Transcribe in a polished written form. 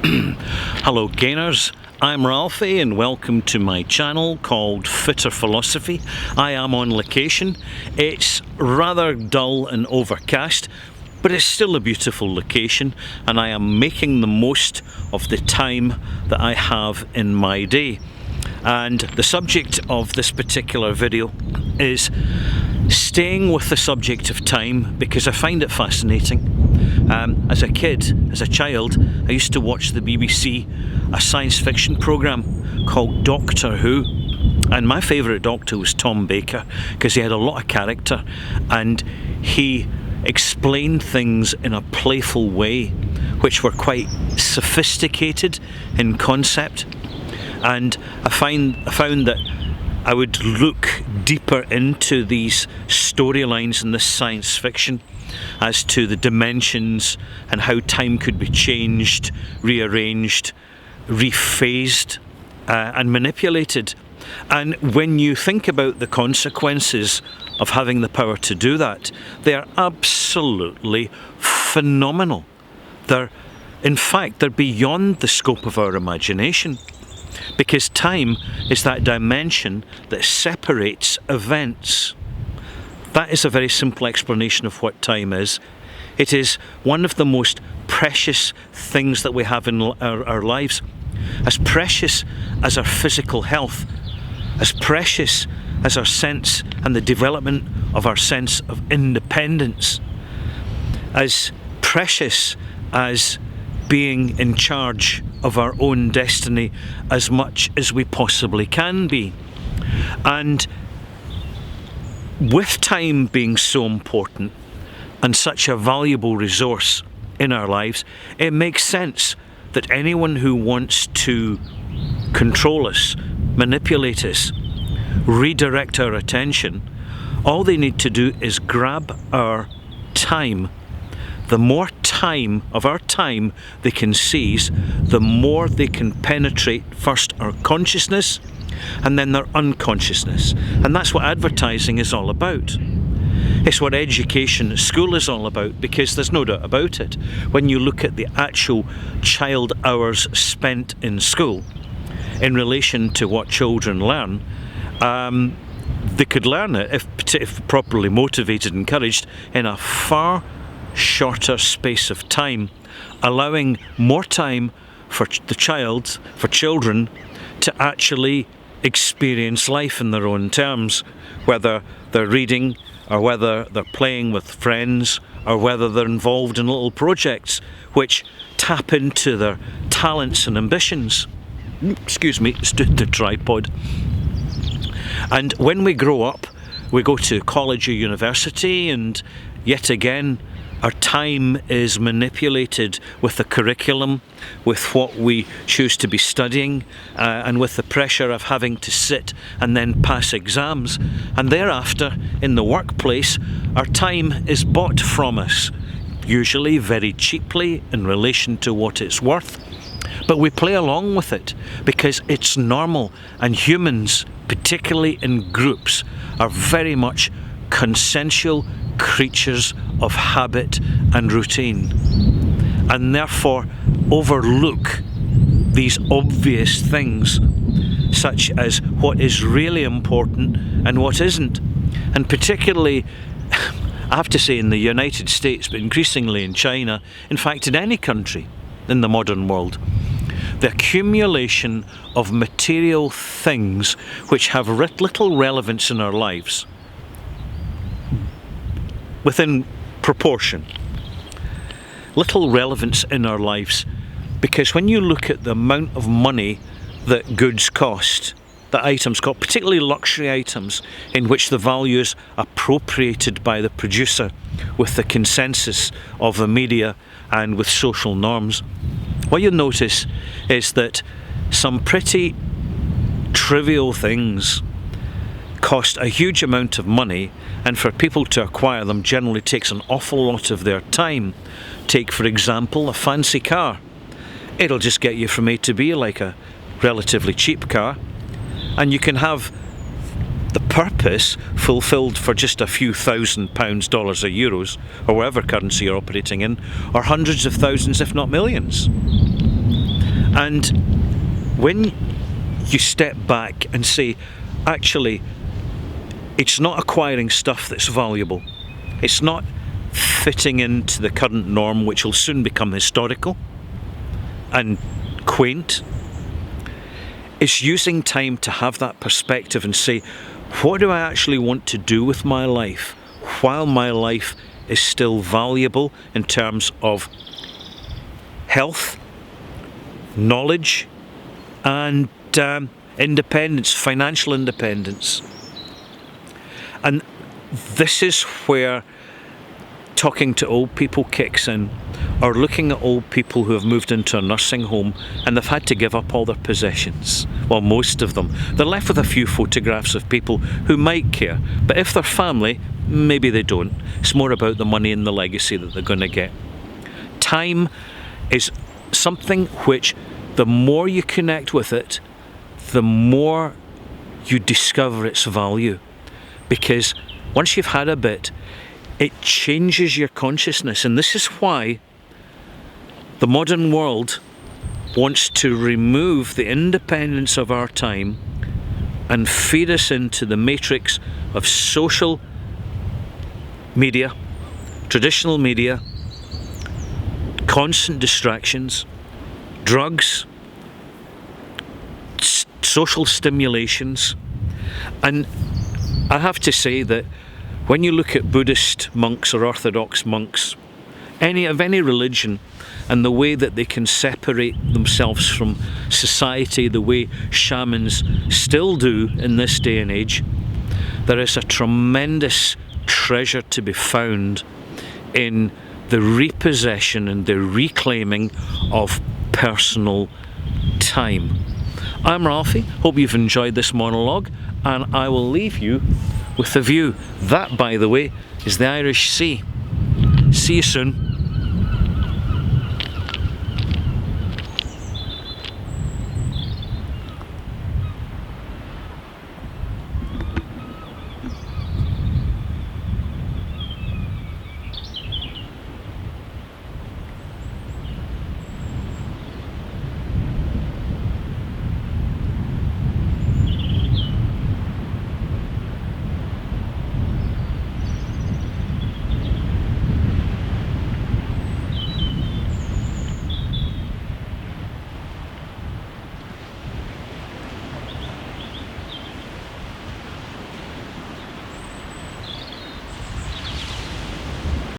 Hello gainers, I'm Ralphie and welcome to my channel called Fitter Philosophy. I am on location. It's rather dull and overcast, but it's still a beautiful location and I am making the most of the time that I have in my day. And the subject of this particular video is staying with the subject of time because I find it fascinating. As a kid, as a child, I used to watch the BBC, a science fiction programme called Doctor Who, and my favourite Doctor was Tom Baker because he had a lot of character and he explained things in a playful way which were quite sophisticated in concept, and I found that I would look deeper into these storylines in this science fiction as to the dimensions and how time could be changed, rearranged, rephased and manipulated. And when you think about the consequences of having the power to do that, they are absolutely phenomenal. In fact, they're beyond the scope of our imagination, because time is that dimension that separates events. That is a very simple explanation of what time is. It is one of the most precious things that we have in our lives. As precious as our physical health, as precious as our sense and the development of our sense of independence, as precious as being in charge of our own destiny as much as we possibly can be. And with time being so important and such a valuable resource in our lives, it makes sense that anyone who wants to control us, manipulate us, redirect our attention, all they need to do is grab our time. The more time of our time they can seize, the more they can penetrate first our consciousness and then their unconsciousness. And that's what advertising is all about. It's what education at school is all about, because there's no doubt about it. When you look at the actual child hours spent in school in relation to what children learn, they could learn it, if properly motivated and encouraged, in a far shorter space of time, allowing more time for children to actually experience life in their own terms, whether they're reading or whether they're playing with friends or whether they're involved in little projects which tap into their talents and ambitions. Excuse me, stood the tripod. And when we grow up, we go to college or university, and yet again our time is manipulated with the curriculum, with what we choose to be studying, and with the pressure of having to sit and then pass exams. And thereafter, in the workplace, our time is bought from us, usually very cheaply in relation to what it's worth. But we play along with it because it's normal, and humans, particularly in groups, are very much consensual creatures of habit and routine, and therefore overlook these obvious things such as what is really important and what isn't. And particularly, I have to say, in the United States, but increasingly in China, in fact in any country in the modern world, the accumulation of material things which have little relevance in our lives, within proportion, little relevance in our lives, because when you look at the amount of money that goods cost, that items cost, particularly luxury items in which the value is appropriated by the producer with the consensus of the media and with social norms, what you'll notice is that some pretty trivial things cost a huge amount of money, and for people to acquire them generally takes an awful lot of their time. Take, for example, a fancy car. It'll just get you from A to B like a relatively cheap car, and you can have the purpose fulfilled for just a few £1,000s, dollars or euros, or whatever currency you're operating in, or hundreds of thousands if not millions. And when you step back and say, actually, it's not acquiring stuff that's valuable. It's not fitting into the current norm, which will soon become historical and quaint. It's using time to have that perspective and say, what do I actually want to do with my life while my life is still valuable in terms of health, knowledge, and independence, financial independence. And this is where talking to old people kicks in, or looking at old people who have moved into a nursing home and they've had to give up all their possessions. Well, most of them. They're left with a few photographs of people who might care, but if they're family, maybe they don't. It's more about the money and the legacy that they're going to get. Time is something which, the more you connect with it, the more you discover its value. Because once you've had a bit, it changes your consciousness. And this is why the modern world wants to remove the independence of our time and feed us into the matrix of social media, traditional media, constant distractions, drugs, social stimulations. And I have to say that when you look at Buddhist monks or Orthodox monks, any religion, and the way that they can separate themselves from society the way shamans still do in this day and age, there is a tremendous treasure to be found in the repossession and the reclaiming of personal time. I'm Ralphie, hope you've enjoyed this monologue, and I will leave you with a view. That, by the way, is the Irish Sea. See you soon.